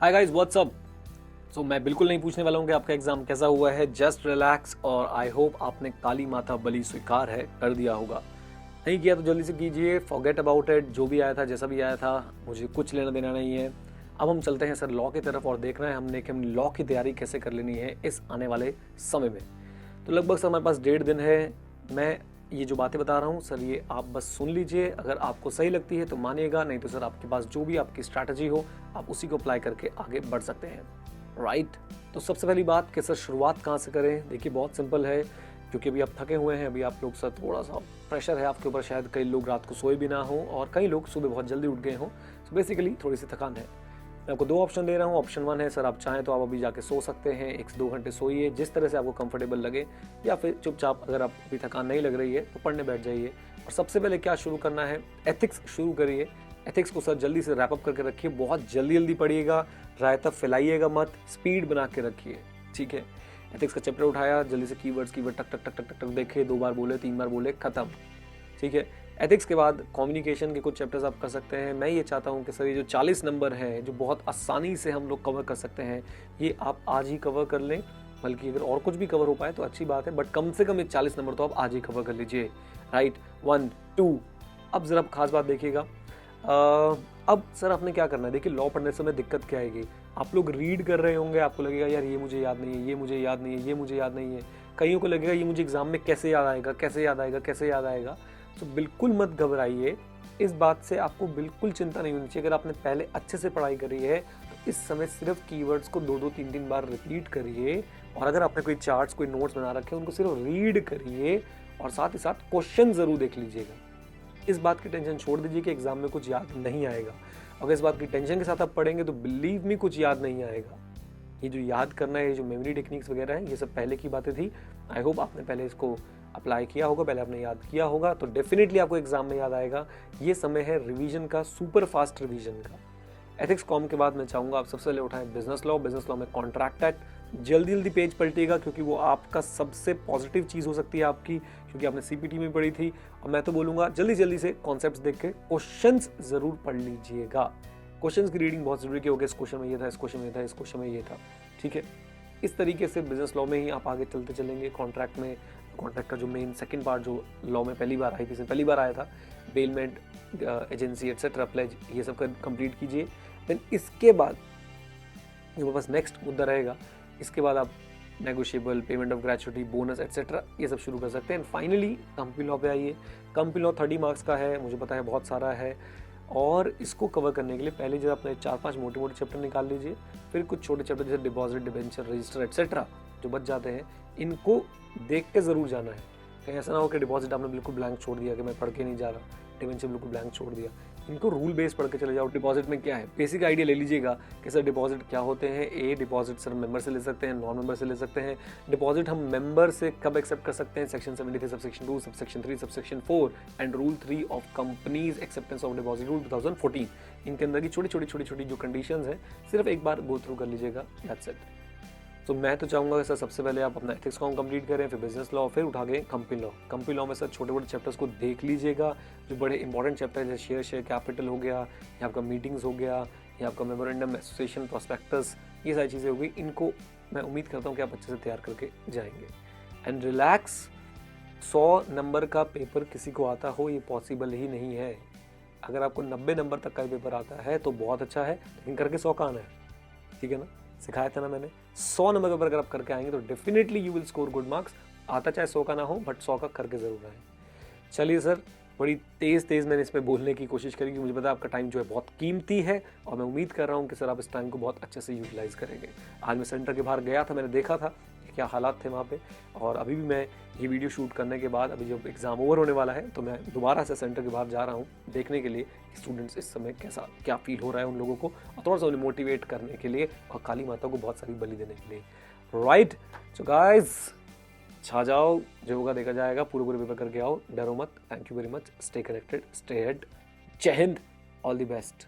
हाय guys, what's up. So मैं बिल्कुल नहीं पूछने वाला हूँ कि आपका एग्जाम कैसा हुआ है। जस्ट रिलैक्स और आई होप आपने काली माता बलि स्वीकार है कर दिया होगा। नहीं किया तो जल्दी से कीजिए। Forget about it. जो भी आया था, जैसा भी आया था, मुझे कुछ लेना देना नहीं है। अब हम चलते हैं सर लॉ की तरफ और देखना है हमने कि हम लॉ की तैयारी कैसे कर लेनी है इस आने वाले समय में। तो लगभग सर हमारे पास 1.5 दिन है। मैं ये जो बातें बता रहा हूँ सर, ये आप बस सुन लीजिए। अगर आपको सही लगती है तो मानिएगा, नहीं तो सर आपके पास जो भी आपकी स्ट्रैटेजी हो आप उसी को अप्लाई करके आगे बढ़ सकते हैं। राइट। तो सबसे पहली बात कि सर शुरुआत कहाँ से करें। देखिए बहुत सिंपल है, क्योंकि अभी आप थके हुए हैं, अभी आप लोग सर थोड़ा सा प्रेशर है आपके ऊपर, शायद कई लोग रात को सोए भी ना हो और कई लोग सुबह बहुत जल्दी उठ गए हों। तो बेसिकली थोड़ी सी थकान है। मैं आपको 2 ऑप्शन दे रहा हूँ। ऑप्शन 1 है सर, आप चाहें तो आप अभी जाके सो सकते हैं, 1 से 2 घंटे सोइए जिस तरह से आपको कंफर्टेबल लगे, या फिर चुपचाप अगर आप अभी थकान नहीं लग रही है तो पढ़ने बैठ जाइए। और सबसे पहले क्या शुरू करना है, एथिक्स शुरू करिए। एथिक्स को सर जल्दी से रैप अप करके रखिए, बहुत जल्दी जल्दी पढ़िएगा, रायता फैलाइएगा मत, स्पीड बना के रखिए। ठीक है, एथिक्स का चैप्टर उठाया, जल्दी से कीवर्ड टक टक टक टक टक देखे, 2 बार बोले, 3 बार बोले, खत्म। ठीक है, एथिक्स के बाद कम्युनिकेशन के कुछ चैप्टर्स आप कर सकते हैं। मैं ये चाहता हूँ कि सर ये जो 40 नंबर हैं, जो बहुत आसानी से हम लोग कवर कर सकते हैं, ये आप आज ही कवर कर लें। बल्कि अगर और कुछ भी कवर हो पाए तो अच्छी बात है, बट कम से कम ये 40 नंबर तो आप आज ही कवर कर लीजिए। राइट, 1 2। अब जरा खास बात देखिएगा। अब सर आपने क्या करना है, देखिए लॉ पढ़ने समय दिक्कत क्या आएगी। आप लोग रीड कर रहे होंगे, आपको लगेगा यार ये मुझे याद नहीं है, ये मुझे याद नहीं है, ये मुझे याद नहीं है। कईयों को लगेगा ये मुझे एग्जाम में कैसे याद आएगा, कैसे याद आएगा, कैसे याद आएगा। तो बिल्कुल मत घबराइए, इस बात से आपको बिल्कुल चिंता नहीं होनी चाहिए। अगर आपने पहले अच्छे से पढ़ाई करी है तो इस समय सिर्फ कीवर्ड्स को 2-2 3-3 बार रिपीट करिए। और अगर आपने कोई चार्ट्स, कोई नोट्स बना रखे हैं, उनको सिर्फ रीड करिए और साथ ही साथ क्वेश्चन जरूर देख लीजिएगा। इस बात की टेंशन छोड़ दीजिए कि एग्जाम में कुछ याद नहीं आएगा। अगर इस बात की टेंशन के साथ आप पढ़ेंगे तो बिलीव मी कुछ याद नहीं आएगा। ये जो याद करना है, ये जो मेमोरी टेक्निक्स वगैरह हैं, ये सब पहले की बातें थी। आई होप आपने पहले इसको अप्लाई किया होगा, पहले आपने याद किया होगा, तो डेफिनेटली आपको एग्जाम में याद आएगा। ये समय है रिवीजन का, सुपर फास्ट रिवीजन का। एथिक्स कॉम के बाद मैं चाहूँगा आप सबसे पहले उठाएं बिजनेस लॉ। बिजनेस लॉ में कॉन्ट्रैक्ट एक्ट। जल्दी जल्दी पेज पलटिएगा, क्योंकि वो आपका सबसे पॉजिटिव चीज़ हो सकती है आपकी, क्योंकि आपने सीपीटी में पढ़ी थी। और मैं तो बोलूँगा जल्दी जल्दी से कॉन्सेप्ट्स देख के क्वेश्चंस ज़रूर पढ़ लीजिएगा। क्वेश्चंस की रीडिंग बहुत ज़रूरी है, हो गया इस क्वेश्चन में ये था, इस क्वेश्चन में ये था, इस क्वेश्चन में ये था। ठीक है, इस तरीके से बिजनेस लॉ में ही आप आगे चलते चलेंगे। कॉन्ट्रैक्ट में, कॉन्ट्रैक्ट का जो मेन सेकंड पार्ट जो लॉ में पहली बार आई थी, पहली बार आया था, बेलमेंट, एजेंसी एटसेट्रा, प्लेज, ये सब का कंप्लीट कीजिए। देन इसके बाद जो बस नेक्स्ट मुद्दा रहेगा, इसके बाद आप negotiable, payment of gratuity, bonus etcetera ये सब शुरू कर सकते हैं। एंड फाइनली कंपनी लॉ पे आइए। कंपनी लॉ 30 मार्क्स का है, मुझे पता है बहुत सारा है, और इसको कवर करने के लिए पहले जो अपने 4-5 मोटे मोटे चैप्टर निकाल लीजिए। फिर कुछ छोटे चैप्टर जैसे डिपॉजिट, डिबेंचर, रजिस्टर एटसेट्रा जो बच जाते हैं, इनको देख के ज़रूर जाना है। कहीं ऐसा ना हो कि डिपॉजिट आपने बिल्कुल ब्लैंक छोड़ दिया कि मैं पढ़ के नहीं जा रहा, डिबेंचर बिल्कुल ब्लैंक छोड़ दिया। इनको रूल बेस पढ़ के चले जाओ। डिपॉजिट में क्या है, बेसिक आइडिया ले लीजिएगा कि सर डिपॉजिट क्या होते हैं। ए, डिपॉजिट सर मेंबर से ले सकते हैं, नॉन मेंबर से ले सकते हैं। डिपॉजिट हम मेंबर से कब एक्सेप्ट कर सकते हैं, section 73 subsection 2, subsection 3, subsection 4 and rule 3 of companies acceptance of deposit rule 2014। इनके अंदर की छोटी छोटी जो कंडीशंस हैं, सिर्फ एक बार गो थ्रू कर लीजिएगा, दैट्स इट। तो मैं तो चाहूँगा सर सबसे पहले आप अपना एथिक्स कॉम कंप्लीट करें, फिर बिजनेस लॉ, फिर उठा गए कंपनी लॉ। कंपनी लॉ में सर छोटे छोटे चैप्टर्स को देख लीजिएगा, जो बड़े इंपॉर्टेंट चैप्टर है, जैसे शेयर कैपिटल हो गया, या आपका मीटिंग्स हो गया, या आपका मेमोरेंडम, एसोसिएशन, प्रोस्पेक्टस, ये सारी चीज़ें हो गई। इनको मैं उम्मीद करता हूँ कि आप अच्छे से तैयार करके जाएंगे। एंड रिलैक्स, 100 नंबर का पेपर किसी को आता हो ये पॉसिबल ही नहीं है। अगर आपको 90 नंबर तक का पेपर आता है तो बहुत अच्छा है, लेकिन करके 100 का आना है। ठीक है ना, सिखाया था ना मैंने। 100 नंबर पेपर अगर आप करके आएंगे तो definitely you will score good marks. आता चाहे 100 का ना हो, बट 100 का करके जरूर आए। चलिए सर, बड़ी तेज़ मैंने इस पर बोलने की कोशिश करी, क्योंकि मुझे पता है आपका टाइम जो है बहुत कीमती है, और मैं उम्मीद कर रहा हूँ कि सर आप इस टाइम को बहुत अच्छे से यूटिलाइज करेंगे। आज मैं सेंटर के बाहर गया था, मैंने देखा था कि क्या हालात थे वहाँ पे, और अभी भी मैं ये वीडियो शूट करने के बाद, अभी जब एग्ज़ाम ओवर होने वाला है, तो मैं दोबारा से सेंटर के बाहर जा रहा हूँ देखने के लिए कि स्टूडेंट्स इस समय कैसा क्या फील हो रहा है उन लोगों को, और थोड़ा सा उन्हें मोटिवेट करने के लिए और काली माता को बहुत सारी बलि देने के लिए। राइट, सो गाइज छा जाओ, जो होगा देखा जाएगा। पूरे पेपर करके आओ, डरो मत। Thank you very much, stay connected, stay head. जय हिंद, ऑल द बेस्ट।